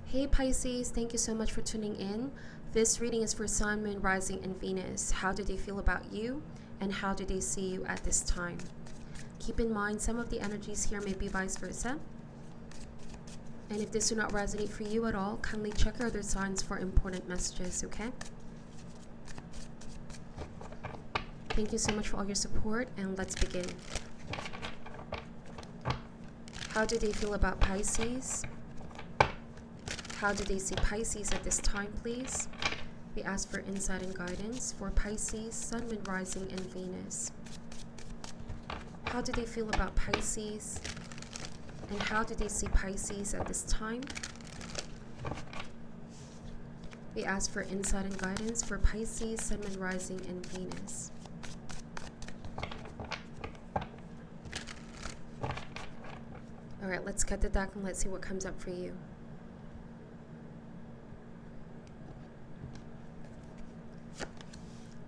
Hey Pisces, thank you so much for tuning in. This reading is for Sun, Moon, Rising, and Venus. How do they feel about you, and how do they see you at this time? Keep in mind, some of the energies here may be vice versa. And if this do not resonate for you at all, kindly check your other signs for important messages, okay? Thank you so much for all your support, and let's begin. How do they feel about Pisces? How do they see Pisces at this time, please? We ask for insight and guidance for Pisces, Sun, Moon, Rising, and Venus. How do they feel about Pisces? And how do they see Pisces at this time? We ask for insight and guidance for Pisces, Sun, Moon, Rising, and Venus. All right, let's cut the deck and let's see what comes up for you.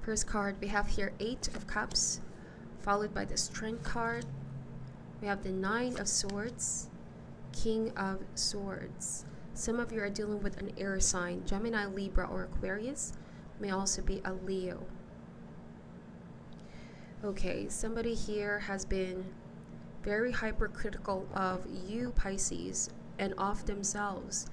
First card, we have here 8 of Cups, followed by the Strength card. We have the 9 of Swords, King of Swords. Some of you are dealing with an air sign, Gemini, Libra, or Aquarius. May also be a Leo. Okay, somebody here has been very hypercritical of you, Pisces, and of themselves.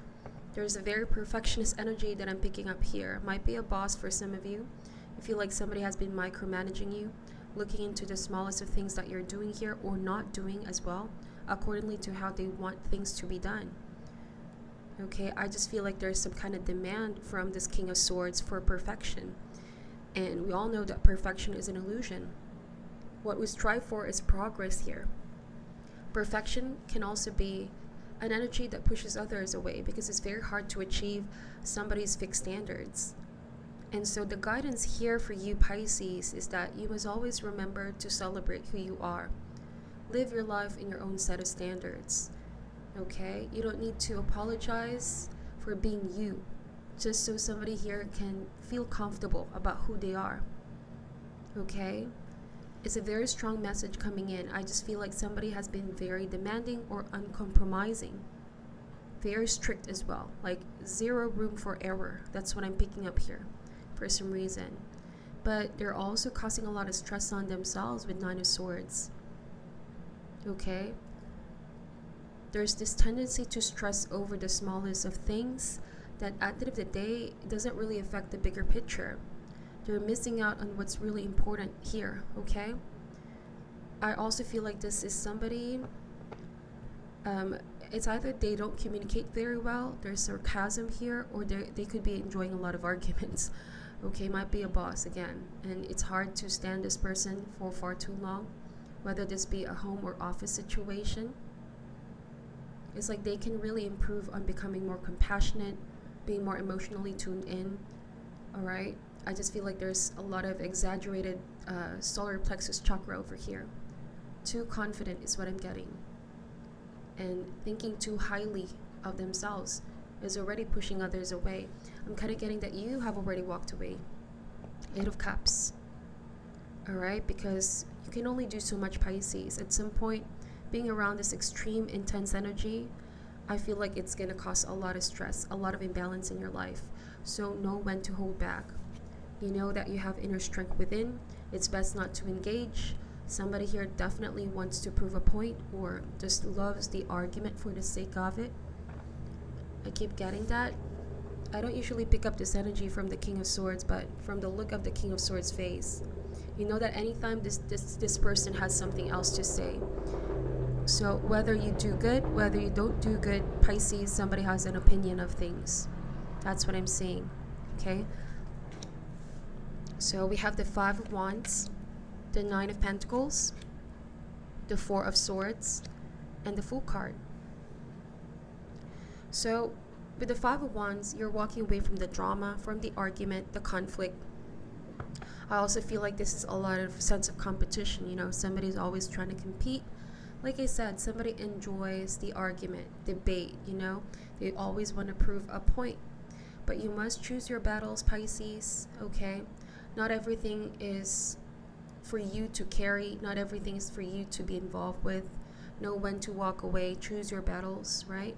There's a very perfectionist energy that I'm picking up here. Might be a boss for some of you. I feel like somebody has been micromanaging you, looking into the smallest of things that you're doing here or not doing as well, accordingly to how they want things to be done. Okay, I just feel like there's some kind of demand from this King of Swords for perfection. And we all know that perfection is an illusion. What we strive for is progress here. Perfection can also be an energy that pushes others away because it's very hard to achieve somebody's fixed standards. And so the guidance here for you, Pisces, is that you must always remember to celebrate who you are. Live your life in your own set of standards. Okay? You don't need to apologize for being you, just so somebody here can feel comfortable about who they are. Okay? It's a very strong message coming in. I just feel like somebody has been very demanding or uncompromising. Very strict as well. Like zero room for error. That's what I'm picking up here for some reason. But they're also causing a lot of stress on themselves with 9 of Swords. Okay? There's this tendency to stress over the smallest of things that at the end of the day, it doesn't really affect the bigger picture. They're missing out on what's really important here, okay? I also feel like this is somebody, it's either they don't communicate very well, there's sarcasm here, or they could be enjoying a lot of arguments. Okay, might be a boss again, and it's hard to stand this person for far too long, whether this be a home or office situation. It's like they can really improve on becoming more compassionate, being more emotionally tuned in, all right? I just feel like there's a lot of exaggerated solar plexus chakra over here. Too confident is what I'm getting. And thinking too highly of themselves is already pushing others away. I'm kind of getting that you have already walked away. 8 of Cups. Alright, because you can only do so much, Pisces. At some point, being around this extreme, intense energy, I feel like it's going to cause a lot of stress, a lot of imbalance in your life. So know when to hold back. You know that you have inner strength within. It's best not to engage. Somebody here definitely wants to prove a point or just loves the argument for the sake of it. I keep getting that. I don't usually pick up this energy from the King of Swords, but from the look of the King of Swords' face, you know that anytime this person has something else to say. So whether you do good, whether you don't do good, Pisces, somebody has an opinion of things. That's what I'm seeing. Okay? So we have the 5 of Wands, the 9 of Pentacles, the 4 of Swords, and the Fool card. So with the 5 of Wands, you're walking away from the drama, from the argument, the conflict. I also feel like this is a lot of sense of competition. You know, somebody's always trying to compete. Like I said, somebody enjoys the argument, debate, you know. They always want to prove a point. But you must choose your battles, Pisces, okay? Not everything is for you to carry. Not everything is for you to be involved with. Know when to walk away. Choose your battles, right?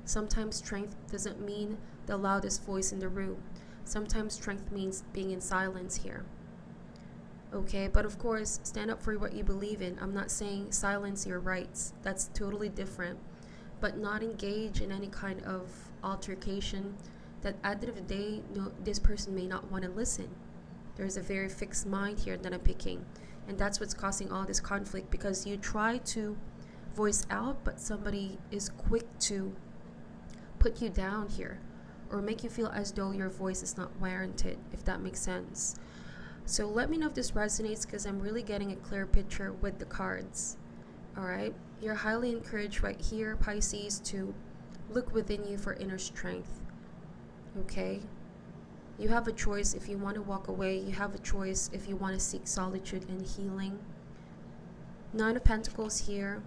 Sometimes strength doesn't mean the loudest voice in the room. Sometimes strength means being in silence here. Okay, but of course, stand up for what you believe in. I'm not saying silence your rights. That's totally different. But not engage in any kind of altercation that at the end of the day, no, this person may not want to listen. There's a very fixed mind here that I'm picking. And that's what's causing all this conflict, because you try to voice out, but somebody is quick to put you down here or make you feel as though your voice is not warranted, if that makes sense. So let me know if this resonates, because I'm really getting a clear picture with the cards. All right, you're highly encouraged right here, Pisces, to look within you for inner strength. Okay, you have a choice if you want to walk away. You have a choice if you want to seek solitude and healing. Nine of Pentacles here.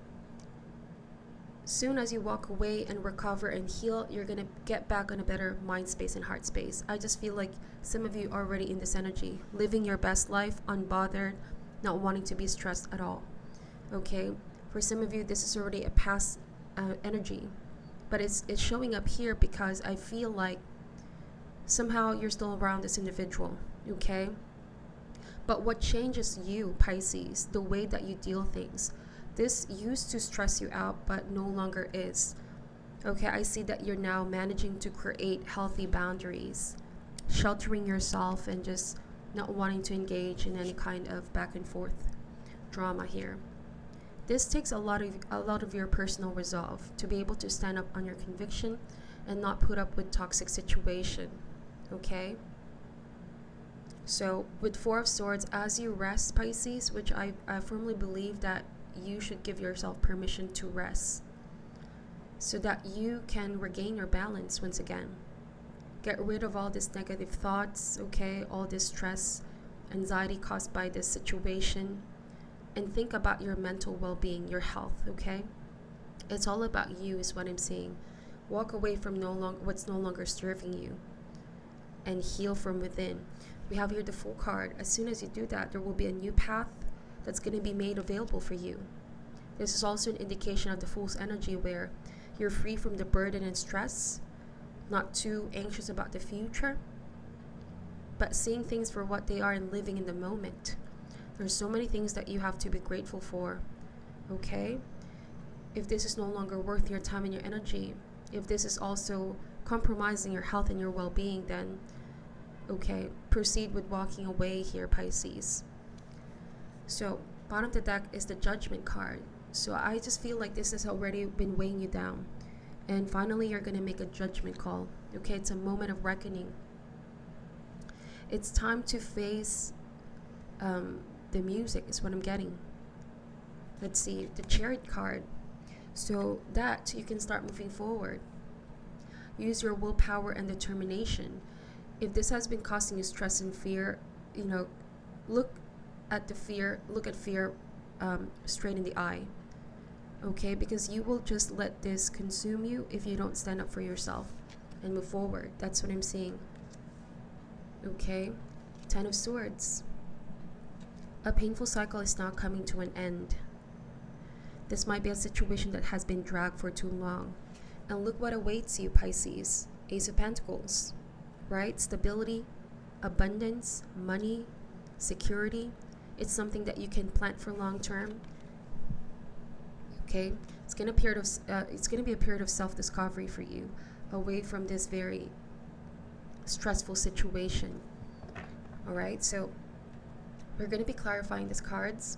Soon as you walk away and recover and heal, you're going to get back on a better mind space and heart space. I just feel like some of you are already in this energy, living your best life, unbothered, not wanting to be stressed at all. Okay, for some of you, this is already a past energy, but it's showing up here because I feel like somehow you're still around this individual. Okay, but what changes you, Pisces, the way that you deal things. This used to stress you out, but no longer is. Okay, I see that you're now managing to create healthy boundaries, sheltering yourself and just not wanting to engage in any kind of back and forth drama here. This takes a lot of your personal resolve to be able to stand up on your conviction and not put up with toxic situation. Okay? So with Four of Swords, as you rest, Pisces, which I firmly believe that you should give yourself permission to rest so that you can regain your balance once again. Get rid of all these negative thoughts, okay, all this stress, anxiety caused by this situation, and think about your mental well-being, your health, okay? It's all about you is what I'm saying. Walk away from what's no longer serving you and heal from within. We have here the Fool card. As soon as you do that, there will be a new path that's going to be made available for you. This is also an indication of the Fool's energy, where you're free from the burden and stress, not too anxious about the future, but seeing things for what they are and living in the moment. There's so many things that you have to be grateful for, okay? If this is no longer worth your time and your energy, if this is also compromising your health and your well-being, then okay, proceed with walking away here, Pisces. So bottom of the deck is the Judgment card. So I just feel like this has already been weighing you down, and finally you're going to make a judgment call. Okay, it's a moment of reckoning. It's time to face the music is what I'm getting. Let's see, the Chariot card. So that you can start moving forward. Use your willpower and determination. If this has been causing you stress and fear, look at fear straight in the eye. Okay, because you will just let this consume you if you don't stand up for yourself and move forward. That's what I'm seeing. Okay, Ten of Swords. A painful cycle is now coming to an end. This might be a situation that has been dragged for too long. And look what awaits you, Pisces. Ace of Pentacles, right? Stability, abundance, money, security. It's something that you can plant for long term. Okay, it's gonna be a period of self-discovery for you, away from this very stressful situation. All right, so we're gonna be clarifying these cards.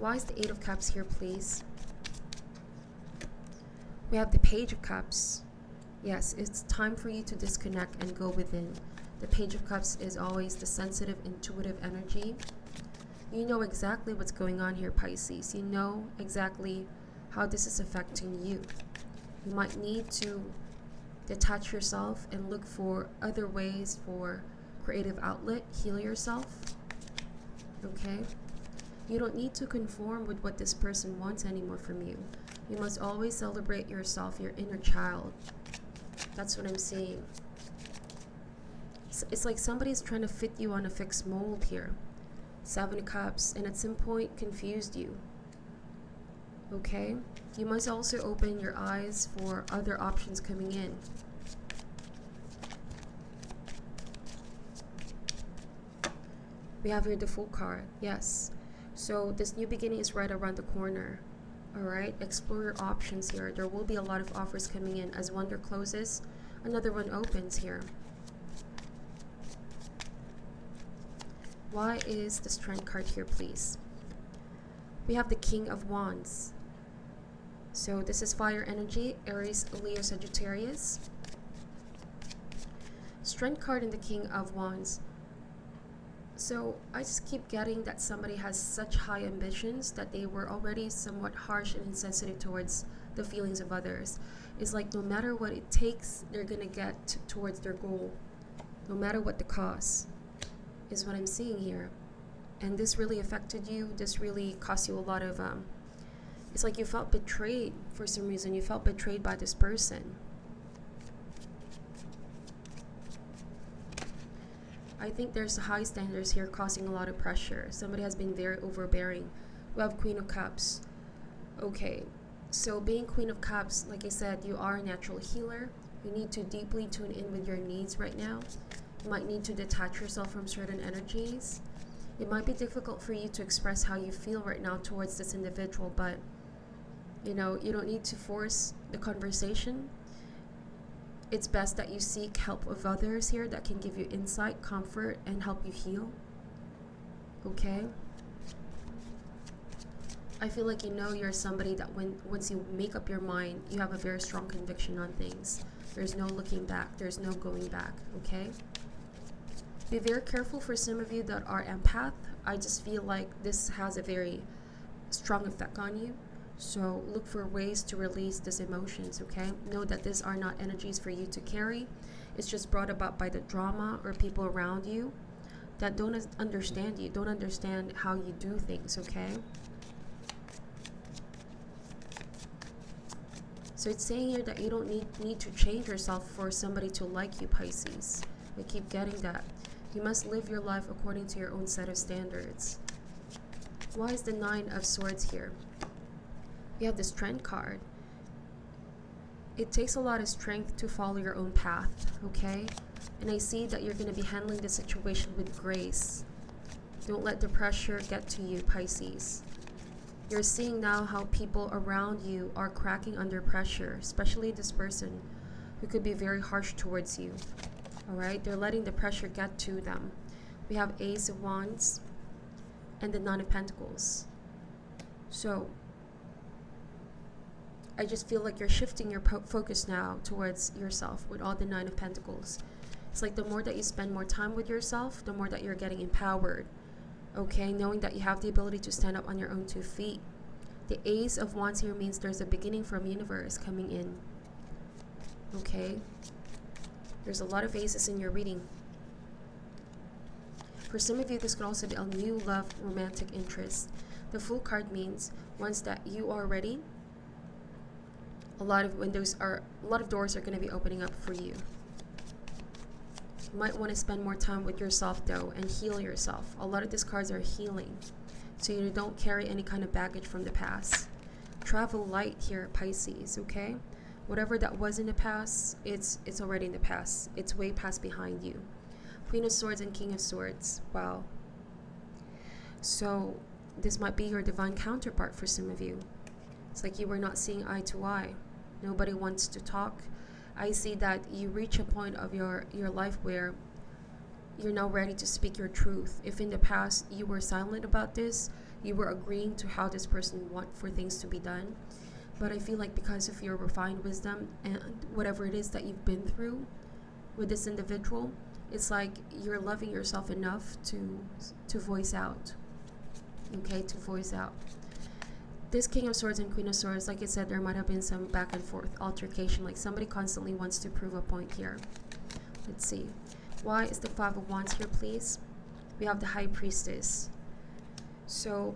Why is the Eight of Cups here, please? We have the Page of Cups. Yes, it's time for you to disconnect and go within. The Page of Cups is always the sensitive, intuitive energy. You know exactly what's going on here, Pisces. You know exactly how this is affecting you. You might need to detach yourself and look for other ways for creative outlet. Heal yourself. Okay? You don't need to conform with what this person wants anymore from you. You must always celebrate yourself, your inner child. That's what I'm seeing. It's like somebody's trying to fit you on a fixed mold here. Seven of Cups, and at some point confused you. Okay? You must also open your eyes for other options coming in. We have here the Fool card. Yes. So this new beginning is right around the corner. Alright? Explore your options here. There will be a lot of offers coming in. As one door closes, another one opens here. Why is the Strength card here, please? We have the King of Wands. So this is fire energy, Aries, Leo, Sagittarius. Strength card and the King of Wands. So I just keep getting that somebody has such high ambitions that they were already somewhat harsh and insensitive towards the feelings of others. It's like no matter what it takes, they're gonna get towards their goal, no matter what the cost, is what I'm seeing here. And this really affected you. This really cost you a lot of it's like you felt betrayed for some reason. You felt betrayed by this person. I think there's high standards here causing a lot of pressure. Somebody has been very overbearing. We have Queen of Cups. Okay, so being Queen of Cups, like I said, you are a natural healer. You need to deeply tune in with your needs right now. You might need to detach yourself from certain energies. It might be difficult for you to express how you feel right now towards this individual, but you know, you don't need to force the conversation. It's best that you seek help of others here that can give you insight, comfort, and help you heal. Okay? I feel like you know you're somebody that once you make up your mind, you have a very strong conviction on things. There's no looking back. There's no going back. Okay? Be very careful for some of you that are empath. I just feel like this has a very strong effect on you. So look for ways to release these emotions, okay? Know that these are not energies for you to carry. It's just brought about by the drama or people around you that don't understand you, don't understand how you do things, okay? So it's saying here that you don't need to change yourself for somebody to like you, Pisces. I keep getting that. You must live your life according to your own set of standards. Why is the Nine of Swords here? You have the Strength card. It takes a lot of strength to follow your own path, okay? And I see that you're going to be handling the situation with grace. Don't let the pressure get to you, Pisces. You're seeing now how people around you are cracking under pressure, especially this person who could be very harsh towards you. All right? They're letting the pressure get to them. We have Ace of Wands and the Nine of Pentacles. So I just feel like you're shifting your focus now towards yourself with all the Nine of Pentacles. It's like the more that you spend more time with yourself, the more that you're getting empowered. Okay, knowing that you have the ability to stand up on your own 2 feet. The Ace of Wands here means there's a beginning from universe coming in. Okay, there's a lot of aces in your reading. For some of you, this could also be a new love, romantic interest. The Fool card means once that you are ready, a lot of doors are going to be opening up for you. You might want to spend more time with yourself though and heal yourself. A lot of these cards are healing, so you don't carry any kind of baggage from the past. Travel light here, Pisces, okay? Whatever that was in the past, it's already in the past. It's way past behind you. Queen of Swords and King of Swords. Wow. So this might be your divine counterpart for some of you. It's like you were not seeing eye to eye. Nobody wants to talk. I see that you reach a point of your life where you're now ready to speak your truth. If in the past you were silent about this, you were agreeing to how this person wants for things to be done. But I feel like because of your refined wisdom and whatever it is that you've been through with this individual, it's like you're loving yourself enough to voice out. Okay, to voice out. This King of Swords and Queen of Swords, like I said, there might have been some back and forth altercation, like somebody constantly wants to prove a point here. Let's see. Why is the Five of Wands here, please? We have the High Priestess. So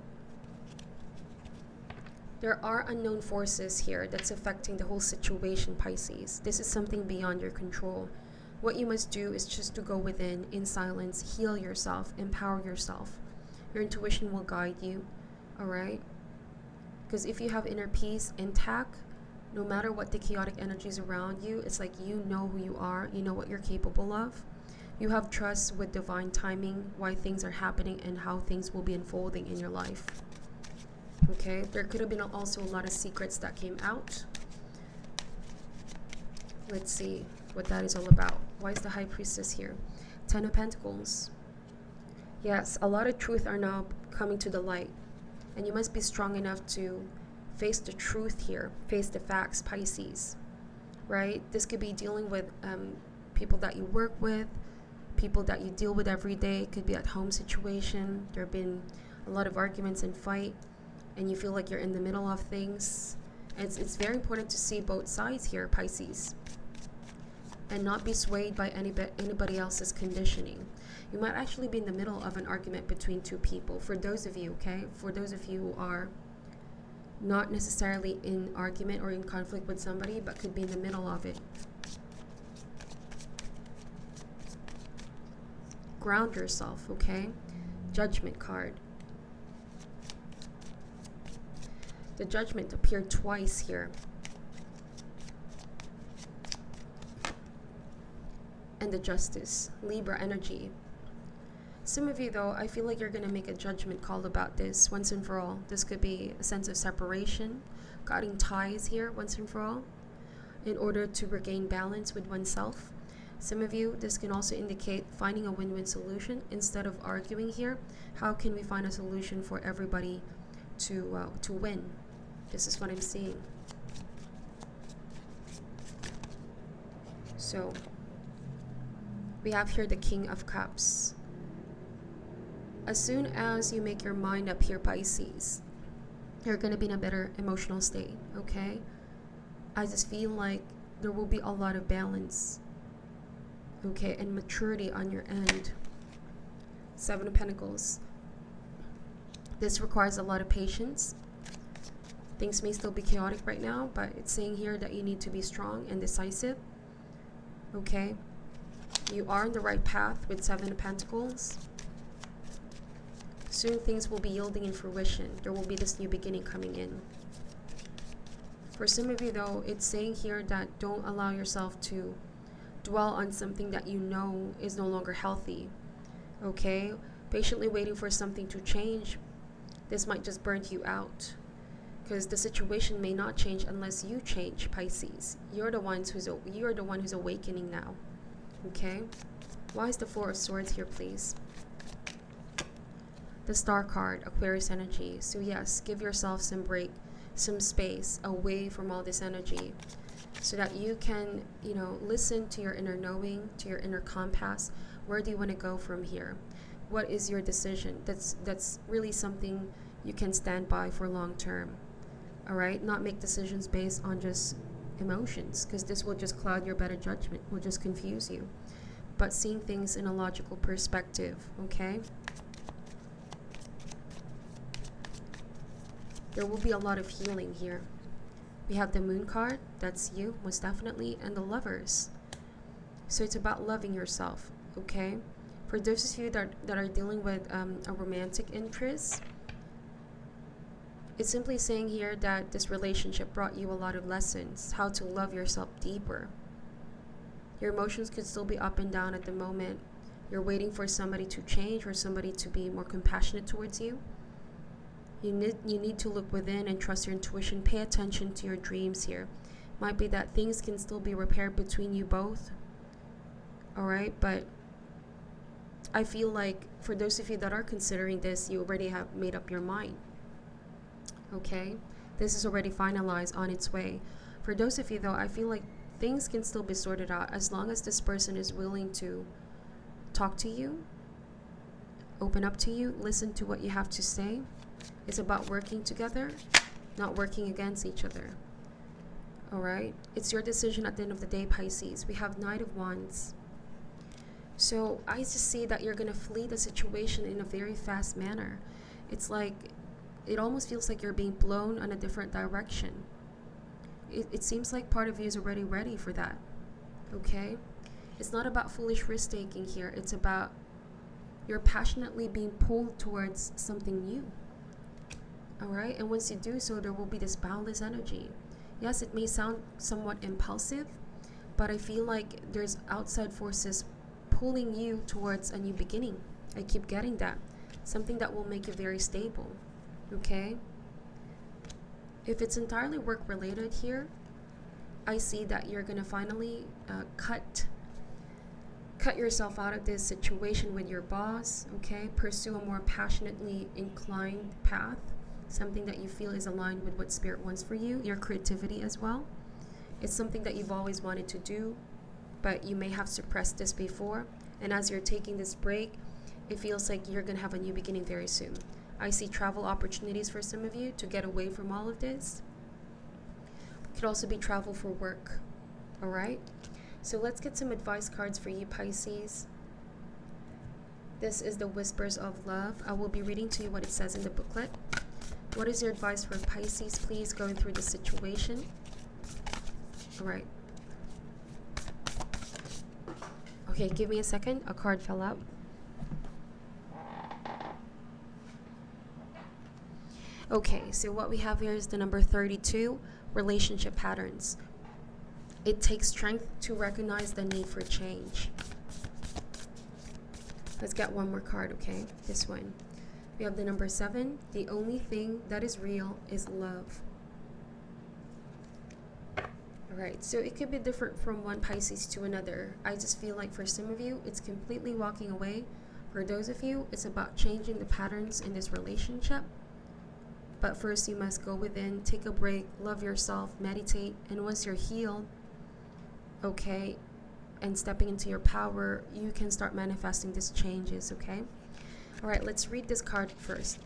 there are unknown forces here that's affecting the whole situation, Pisces. This is something beyond your control. What you must do is just to go within, in silence, heal yourself, empower yourself. Your intuition will guide you, all right? Because if you have inner peace intact, no matter what the chaotic energies around you, it's like you know who you are, you know what you're capable of. You have trust with divine timing, why things are happening and how things will be unfolding in your life. Okay, there could have been also a lot of secrets that came out. Let's see what that is all about. Why is the High Priestess here? 10 of Pentacles. Yes, a lot of truth are now coming to the light. And you must be strong enough to face the truth here. Face the facts, Pisces. Right? This could be dealing with people that you work with, people that you deal with every day. It could be at home situation. There have been a lot of arguments and fight. And you feel like you're in the middle of things. It's very important to see both sides here, Pisces. And not be swayed by anybody else's conditioning. You might actually be in the middle of an argument between two people. For those of you, okay? For those of you who are not necessarily in argument or in conflict with somebody, but could be in the middle of it. Ground yourself, okay? Judgment card. The Judgment appeared twice here. And the Justice, Libra energy. Some of you, though, I feel like you're going to make a judgment call about this once and for all. This could be a sense of separation, cutting ties here once and for all, in order to regain balance with oneself. Some of you, this can also indicate finding a win-win solution instead of arguing here. How can we find a solution for everybody to win? This is what I'm seeing. So, we have here the King of Cups. As soon as you make your mind up here, Pisces, you're going to be in a better emotional state, okay? I just feel like there will be a lot of balance, okay, and maturity on your end. 7 of Pentacles. This requires a lot of patience. Things may still be chaotic right now, but it's saying here that you need to be strong and decisive, okay? You are on the right path with 7 of Pentacles. Soon things will be yielding in fruition. There will be this new beginning coming in. For some of you, though, it's saying here that don't allow yourself to dwell on something that you know is no longer healthy. Okay? Patiently waiting for something to change. This might just burn you out. Because the situation may not change unless you change, Pisces. You're the one who's awakening now. Okay? Why is the 4 of Swords here, please? The Star card, Aquarius energy. So yes, give yourself some break, some space away from all this energy so that you can, listen to your inner knowing, to your inner compass. Where do you want to go from here? What is your decision? That's really something you can stand by for long term. All right? Not make decisions based on just emotions, because this will just cloud your better judgment, will just confuse you. But seeing things in a logical perspective, okay? There will be a lot of healing here. We have the Moon card, that's you, most definitely, and the Lovers. So it's about loving yourself, okay? For those of you that are dealing with a romantic interest, it's simply saying here that this relationship brought you a lot of lessons, how to love yourself deeper. Your emotions could still be up and down at the moment. You're waiting for somebody to change or somebody to be more compassionate towards you. You need to look within and trust your intuition. Pay attention to your dreams here. Might be that things can still be repaired between you both. All right, but I feel like for those of you that are considering this, you already have made up your mind. Okay, this is already finalized, on its way. For those of you, though, I feel like things can still be sorted out as long as this person is willing to talk to you, open up to you, listen to what you have to say. It's about working together, not working against each other. All right? It's your decision at the end of the day, Pisces. We have Knight of Wands. So I just see that you're going to flee the situation in a very fast manner. It's like, it almost feels like you're being blown in a different direction. It seems like part of you is already ready for that. Okay? It's not about foolish risk-taking here. It's about you're passionately being pulled towards something new. All right, and once you do so, there will be this boundless energy. Yes, it may sound somewhat impulsive, but I feel like there's outside forces pulling you towards a new beginning. I keep getting that. Something that will make you very stable. Okay? If it's entirely work related here, I see that you're going to finally cut yourself out of this situation with your boss. Okay? Pursue a more passionately inclined path. Something that you feel is aligned with what Spirit wants for you. Your creativity as well. It's something that you've always wanted to do, but you may have suppressed this before. And as you're taking this break, it feels like you're going to have a new beginning very soon. I see travel opportunities for some of you to get away from all of this. It could also be travel for work. All right? So let's get some advice cards for you, Pisces. This is the Whispers of Love. I will be reading to you what it says in the booklet. What is your advice for Pisces, please, going through the situation? All right. Okay, give me a second. A card fell out. Okay, so what we have here is the number 32, relationship patterns. It takes strength to recognize the need for change. Let's get one more card, okay? This one. We have the number 7, the only thing that is real is love. Alright, so it could be different from one Pisces to another. I just feel like for some of you, it's completely walking away. For those of you, it's about changing the patterns in this relationship. But first, you must go within, take a break, love yourself, meditate, and once you're healed, okay, and stepping into your power, you can start manifesting these changes, okay? All right, let's read this card first.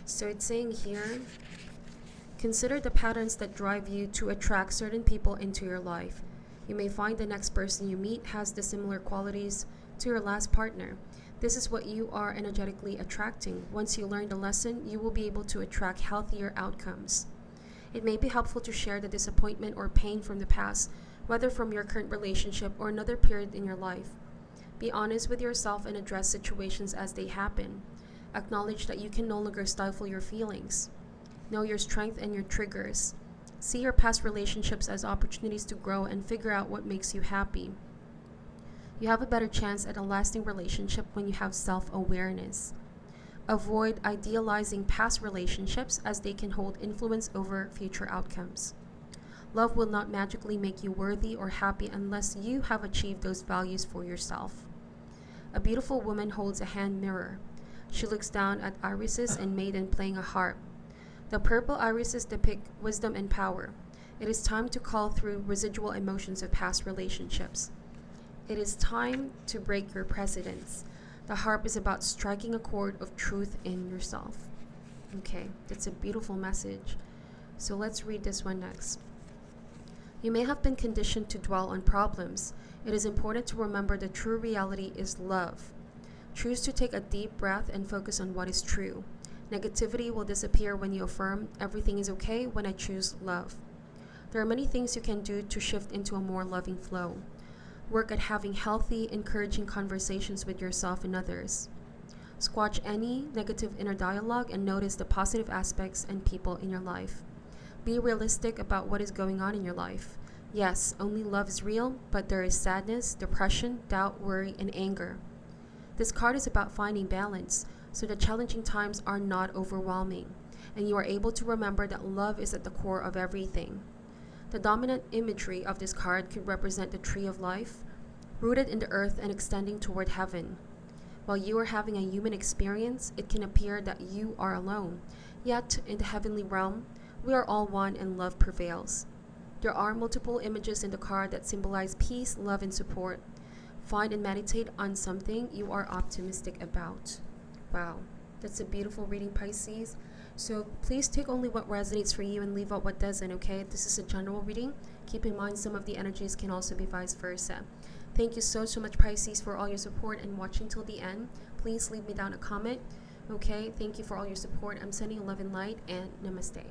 So it's saying here, consider the patterns that drive you to attract certain people into your life. You may find the next person you meet has the similar qualities to your last partner. This is what you are energetically attracting. Once you learn the lesson, you will be able to attract healthier outcomes. It may be helpful to share the disappointment or pain from the past, whether from your current relationship or another period in your life. Be honest with yourself and address situations as they happen. Acknowledge that you can no longer stifle your feelings. Know your strength and your triggers. See your past relationships as opportunities to grow and figure out what makes you happy. You have a better chance at a lasting relationship when you have self-awareness. Avoid idealizing past relationships as they can hold influence over future outcomes. Love will not magically make you worthy or happy unless you have achieved those values for yourself. A beautiful woman holds a hand mirror. She looks down at irises and maiden playing a harp. The purple irises depict wisdom and power. It is time to call through residual emotions of past relationships. It is time to break your precedents. The harp is about striking a chord of truth in yourself. Okay, that's a beautiful message. So let's read this one next. You may have been conditioned to dwell on problems. It is important to remember the true reality is love. Choose to take a deep breath and focus on what is true. Negativity will disappear when you affirm, everything is okay when I choose love. There are many things you can do to shift into a more loving flow. Work at having healthy, encouraging conversations with yourself and others. Squash any negative inner dialogue and notice the positive aspects and people in your life. Be realistic about what is going on in your life. Yes, only love is real, but there is sadness, depression, doubt, worry, and anger. This card is about finding balance, so that challenging times are not overwhelming, and you are able to remember that love is at the core of everything. The dominant imagery of this card could represent the tree of life, rooted in the earth and extending toward heaven. While you are having a human experience, it can appear that you are alone. Yet, in the heavenly realm, we are all one and love prevails. There are multiple images in the card that symbolize peace, love, and support. Find and meditate on something you are optimistic about. Wow, that's a beautiful reading, Pisces. So please take only what resonates for you and leave out what doesn't, okay? This is a general reading. Keep in mind some of the energies can also be vice versa. Thank you so much, Pisces, for all your support and watching till the end. Please leave me down a comment, okay? Thank you for all your support. I'm sending love and light, and namaste.